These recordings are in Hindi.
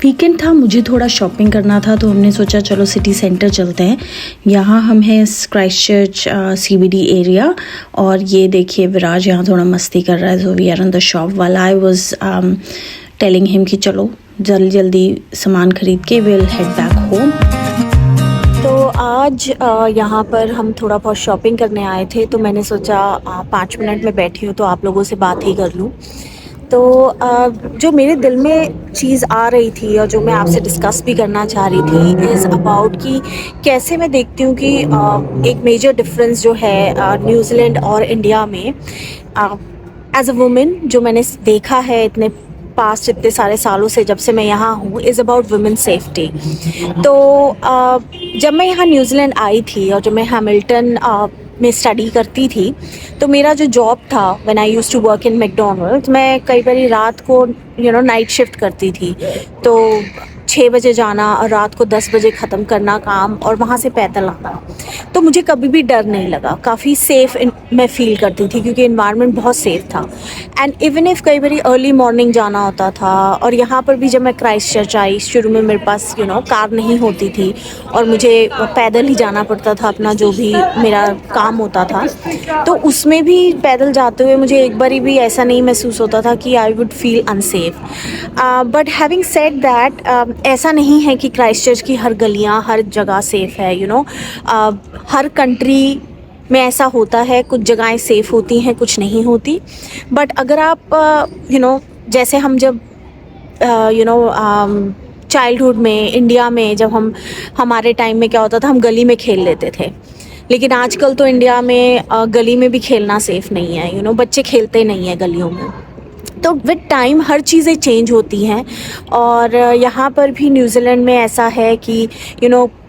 वीकेंड था, मुझे थोड़ा शॉपिंग करना था तो हमने सोचा चलो सिटी सेंटर चलते हैं। यहाँ हम हैं क्राइस्टचर्च CBD एरिया और ये देखिए विराज यहाँ थोड़ा मस्ती कर रहा है। So we are on the shop वाला आई वाज टेलिंग हिम कि चलो जल्दी जल्दी सामान खरीद के विल हेड बैक होम। तो आज यहाँ पर हम थोड़ा बहुत शॉपिंग करने आए थे तो मैंने सोचा 5 मिनट में बैठी हूँ तो आप लोगों से बात ही कर लूँ। तो जो मेरे दिल में चीज़ आ रही थी और जो मैं आपसे डिस्कस भी करना चाह रही थी इज़ अबाउट कि कैसे मैं देखती हूँ कि एक मेजर डिफरेंस जो है न्यूजीलैंड और इंडिया में एज अ वुमेन जो मैंने देखा है इतने पास्ट इतने सारे सालों से जब से मैं यहाँ हूँ इज़ अबाउट वुमेन सेफ्टी। तो जब मैं यहाँ न्यूजीलैंड आई थी और जब मैं हैमिल्टन में स्टडी करती थी तो मेरा जो जॉब था when I used to work in McDonald's, मैं कई बार रात को नाइट शिफ्ट करती थी तो 6 बजे जाना और रात को 10 बजे ख़त्म करना काम और वहाँ से पैदल आना। तो मुझे कभी भी डर नहीं लगा, काफ़ी सेफ़ मैं फ़ील करती थी क्योंकि इन्वायरमेंट बहुत सेफ़ था। एंड इवन इफ़ कई बार अर्ली मॉर्निंग जाना होता था और यहाँ पर भी जब मैं क्राइस्टचर्च आई शुरू में मेरे पास कार नहीं होती थी और मुझे पैदल ही जाना पड़ता था अपना जो भी मेरा काम होता था, तो उसमें भी पैदल जाते हुए मुझे एक बारी भी ऐसा नहीं महसूस होता था कि I would feel unsafe. But having said that ऐसा नहीं है कि क्राइस्टचर्च की हर गलियाँ हर जगह सेफ़ है। हर कंट्री में ऐसा होता है, कुछ जगहें सेफ़ होती हैं कुछ नहीं होती। बट अगर आप जैसे हम जब चाइल्डहुड में इंडिया में जब हमारे टाइम में क्या होता था, हम गली में खेल लेते थे, लेकिन आजकल तो इंडिया में गली में भी खेलना सेफ़ नहीं है। बच्चे खेलते नहीं हैं गलियों में। तो विद टाइम हर चीज़ें चेंज होती हैं और यहाँ पर भी न्यूजीलैंड में ऐसा है कि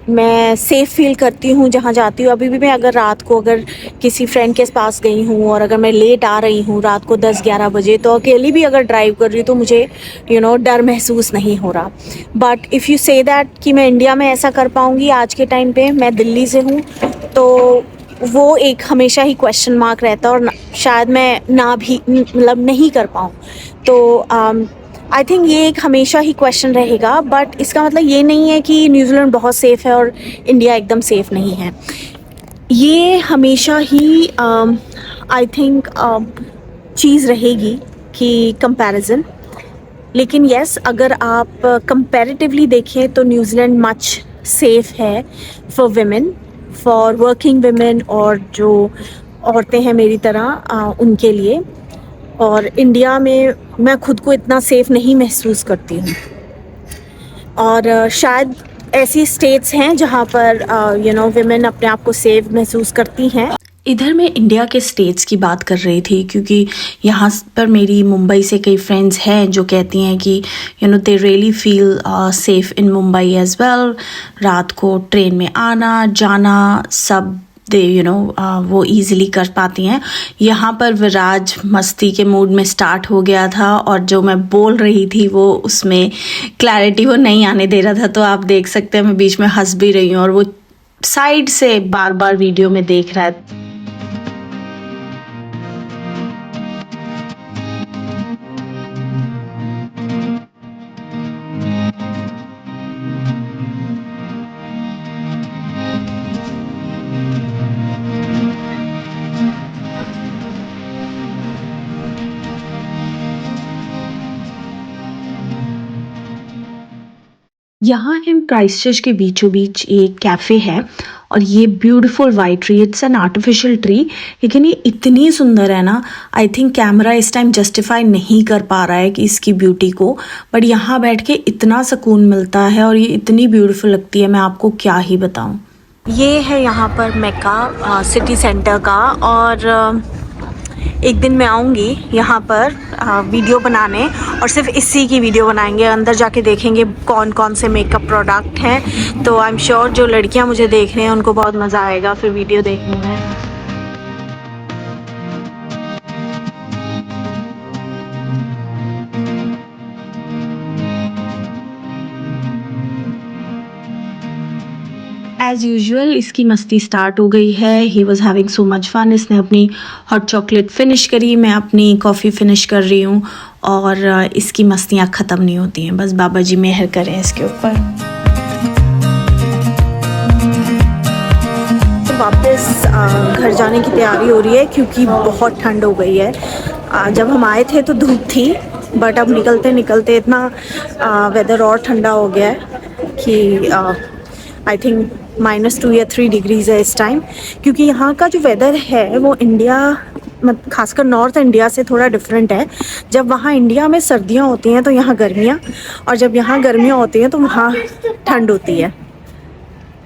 मैं सेफ़ फील करती हूँ जहाँ जाती हूँ। अभी भी मैं अगर रात को अगर किसी फ्रेंड के पास गई हूँ और अगर मैं लेट आ रही हूँ रात को 10-11 बजे तो अकेली भी अगर ड्राइव कर रही हूँ तो मुझे डर महसूस नहीं हो रहा। But if you say that कि मैं इंडिया में ऐसा कर पाऊँगी आज के टाइम पे, मैं दिल्ली से हूँ, तो वो एक हमेशा ही क्वेश्चन मार्क रहता है और शायद मैं नहीं कर पाऊँ। तो आई थिंक ये एक हमेशा ही क्वेश्चन रहेगा। बट इसका मतलब ये नहीं है कि न्यूजीलैंड बहुत सेफ़ है और इंडिया एकदम सेफ़ नहीं है। ये हमेशा ही आई थिंक चीज़ रहेगी कि कंपैरिजन। लेकिन यस, अगर आप कंपैरेटिवली देखें तो न्यूजीलैंड मच सेफ़ है for women, for working women और जो औरतें हैं मेरी तरह उनके लिए। और इंडिया में मैं खुद को इतना सेफ़ नहीं महसूस करती हूँ और शायद ऐसी स्टेट्स हैं जहाँ पर विमेन अपने आप को सेफ महसूस करती हैं। इधर मैं इंडिया के स्टेट्स की बात कर रही थी क्योंकि यहाँ पर मेरी मुंबई से कई फ्रेंड्स हैं जो कहती हैं कि they really feel safe in Mumbai as well. रात को ट्रेन में आना जाना सब वो ईज़िली कर पाती हैं। यहाँ पर विराज मस्ती के मूड में स्टार्ट हो गया था और जो मैं बोल रही थी वो उसमें क्लैरिटी वो नहीं आने दे रहा था, तो आप देख सकते हैं मैं बीच में हंस भी रही हूँ और वो साइड से बार बार वीडियो में देख रहा है। यहाँ हम क्राइस्टचर्च के बीचों बीच एक कैफ़े है और ये beautiful white tree, it's an artificial tree, लेकिन ये इतनी सुंदर है ना, आई थिंक कैमरा इस टाइम जस्टिफाई नहीं कर पा रहा है कि इसकी ब्यूटी को। बट यहाँ बैठ के इतना सुकून मिलता है और ये इतनी ब्यूटीफुल लगती है, मैं आपको क्या ही बताऊँ। ये है यहाँ पर मेका सिटी सेंटर का और एक दिन मैं आऊँगी यहाँ पर वीडियो बनाने और सिर्फ इसी की वीडियो बनाएंगे। अंदर जाके देखेंगे कौन कौन से मेकअप प्रोडक्ट हैं, तो आई एम श्योर जो लड़कियाँ मुझे देख रहे हैं उनको बहुत मज़ा आएगा फिर वीडियो देखने में। एज़ यूजुअल इसकी मस्ती स्टार्ट हो गई है। He was having so much fun. इसने अपनी हॉट चॉकलेट फिनिश करी, मैं अपनी कॉफ़ी फिनिश कर रही हूँ और इसकी मस्तियाँ ख़त्म नहीं होती हैं, बस बाबा जी मेहर करें इसके ऊपर। तो वापस घर जाने की तैयारी हो रही है क्योंकि बहुत ठंड हो गई है। जब हम आए थे तो धूप थी, बट अब निकलते निकलते इतना वेदर और ठंडा हो गया है कि आई थिंक -2 या 3 डिग्रीज़ है इस टाइम। क्योंकि यहाँ का जो वेदर है वो इंडिया खासकर नॉर्थ इंडिया से थोड़ा डिफरेंट है। जब वहाँ इंडिया में सर्दियाँ होती हैं तो यहाँ गर्मियाँ, और जब यहाँ गर्मियाँ होती हैं तो वहाँ ठंड होती है।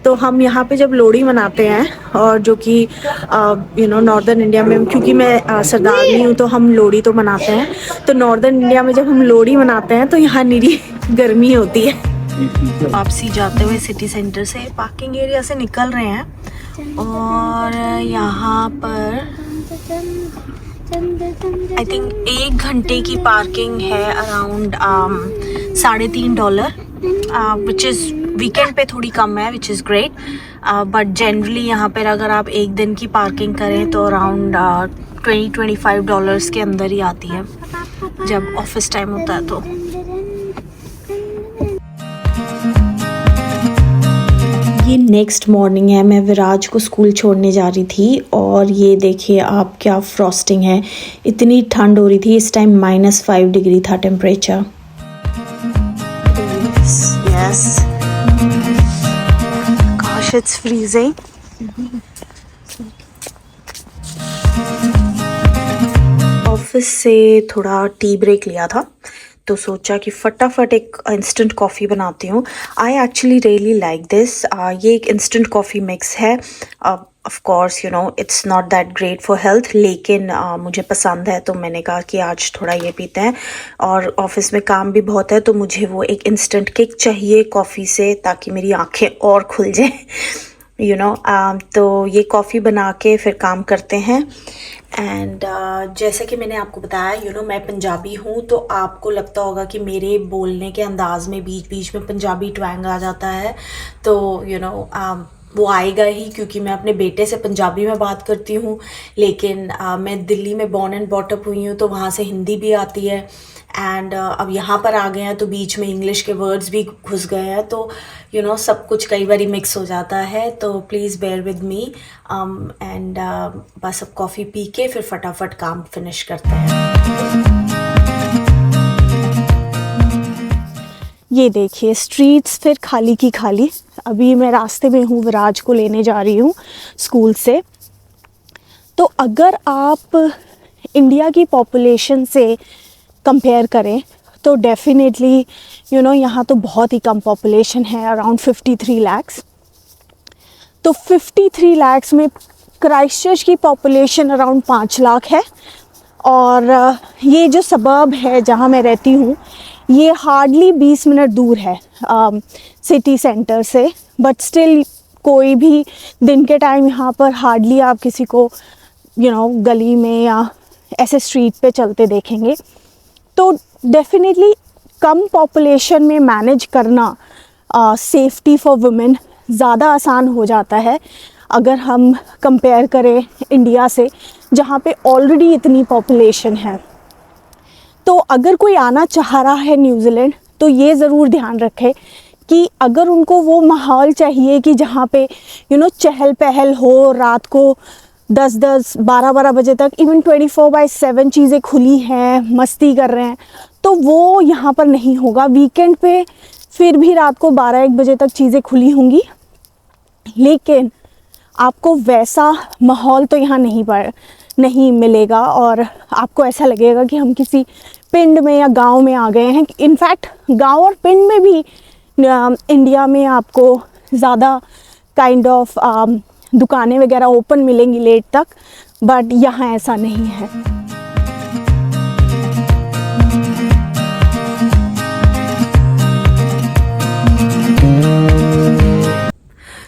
तो हम यहाँ पे जब लोहड़ी मनाते हैं, और जो कि नॉर्दर्न इंडिया में, क्योंकि मैं सरदारनी हूँ तो हम लोहड़ी तो मनाते हैं, तो नॉर्दर्न इंडिया में जब हम लोहड़ी मनाते हैं तो यहाँ निरी गर्मी होती है। वापसी जाते हुए सिटी सेंटर से पार्किंग एरिया से निकल रहे हैं, और यहाँ पर आई थिंक 1 घंटे की पार्किंग है अराउंड $3.5, विच इज़ वीकेंड पे थोड़ी कम है, which is great. But generally यहाँ पर अगर आप 1 दिन की पार्किंग करें तो अराउंड $20-25 के अंदर ही आती है जब ऑफिस टाइम होता है। तो ये नेक्स्ट मॉर्निंग है, मैं विराज को स्कूल छोड़ने जा रही थी, और ये देखिए आप क्या फ्रॉस्टिंग है। इतनी ठंड हो रही थी, इस टाइम -5 डिग्री था temperature. Yes, gosh, it's freezing. Office से थोड़ा टी ब्रेक लिया था, तो सोचा कि फटाफट एक इंस्टेंट कॉफ़ी बनाती हूँ। I actually really like this. ये एक इंस्टेंट कॉफ़ी मिक्स है। Of course it's not that great for health, लेकिन मुझे पसंद है तो मैंने कहा कि आज थोड़ा ये पीते हैं। और ऑफिस में काम भी बहुत है तो मुझे वो एक इंस्टेंट किक चाहिए कॉफ़ी से, ताकि मेरी आँखें और खुल जाए तो ये कॉफ़ी बना के फिर काम करते हैं। एंड जैसे कि मैंने आपको बताया मैं पंजाबी हूँ, तो आपको लगता होगा कि मेरे बोलने के अंदाज़ में बीच बीच में पंजाबी ट्वैंग आ जाता है। तो वो आएगा ही, क्योंकि मैं अपने बेटे से पंजाबी में बात करती हूँ, लेकिन मैं दिल्ली में बॉर्न एंड बॉटअप हुई हूँ, तो वहाँ से हिंदी भी आती है। एंड अब यहाँ पर आ गए हैं तो बीच में इंग्लिश के वर्ड्स भी घुस गए हैं, तो सब कुछ कई बार मिक्स हो जाता है। तो please bear with me. And बस अब कॉफ़ी पी के फिर फटाफट काम फिनिश करते हैं। ये देखिए स्ट्रीट्स फिर खाली की खाली। अभी मैं रास्ते में हूँ, विराज को लेने जा रही हूँ स्कूल से। तो अगर आप इंडिया की पॉपुलेशन से कंपेयर करें तो डेफिनेटली यहाँ तो बहुत ही कम पॉपुलेशन है, अराउंड 53 लाख्स। तो 53 लाख्स में क्राइस्टचर्च की पॉपुलेशन अराउंड 5 लाख है, और ये जो सबर्ब है जहाँ मैं रहती हूँ ये हार्डली 20 मिनट दूर है सिटी सेंटर से। बट स्टिल कोई भी दिन के टाइम यहाँ पर हार्डली आप किसी को गली में या ऐसे स्ट्रीट पे चलते देखेंगे। तो डेफिनेटली कम पॉपुलेशन में मैनेज करना सेफ्टी फॉर वुमेन ज़्यादा आसान हो जाता है अगर हम कंपेयर करें इंडिया से, जहाँ पे ऑलरेडी इतनी पॉपुलेशन है। तो अगर कोई आना चाह रहा है न्यूजीलैंड तो ये ज़रूर ध्यान रखे कि अगर उनको वो माहौल चाहिए कि जहाँ पे चहल पहल हो, रात को 10-10, 12-12 बजे तक, इवन 24/7 चीज़ें खुली हैं, मस्ती कर रहे हैं, तो वो यहाँ पर नहीं होगा। वीकेंड पे फिर भी रात को 12-1 बजे तक चीज़ें खुली होंगी, लेकिन आपको वैसा माहौल तो यहाँ नहीं मिलेगा, और आपको ऐसा लगेगा कि हम किसी पिंड में या गांव में आ गए हैं। इनफैक्ट गांव और पिंड में भी इंडिया में आपको ज़्यादा काइंड ऑफ दुकानें वगैरह ओपन मिलेंगी लेट तक, बट यहाँ ऐसा नहीं है।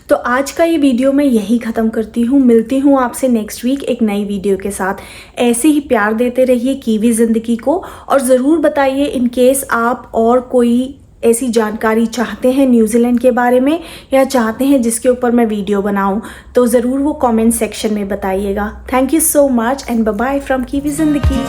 तो आज का ये वीडियो मैं यही ख़त्म करती हूँ। मिलती हूँ आपसे नेक्स्ट वीक एक नई वीडियो के साथ। ऐसे ही प्यार देते रहिए कीवी ज़िंदगी को, और ज़रूर बताइए इन केस आप और कोई ऐसी जानकारी चाहते हैं न्यूजीलैंड के बारे में, या चाहते हैं जिसके ऊपर मैं वीडियो बनाऊं, तो ज़रूर वो कमेंट सेक्शन में बताइएगा। Thank you so much and bye bye from Kiwi ज़िंदगी।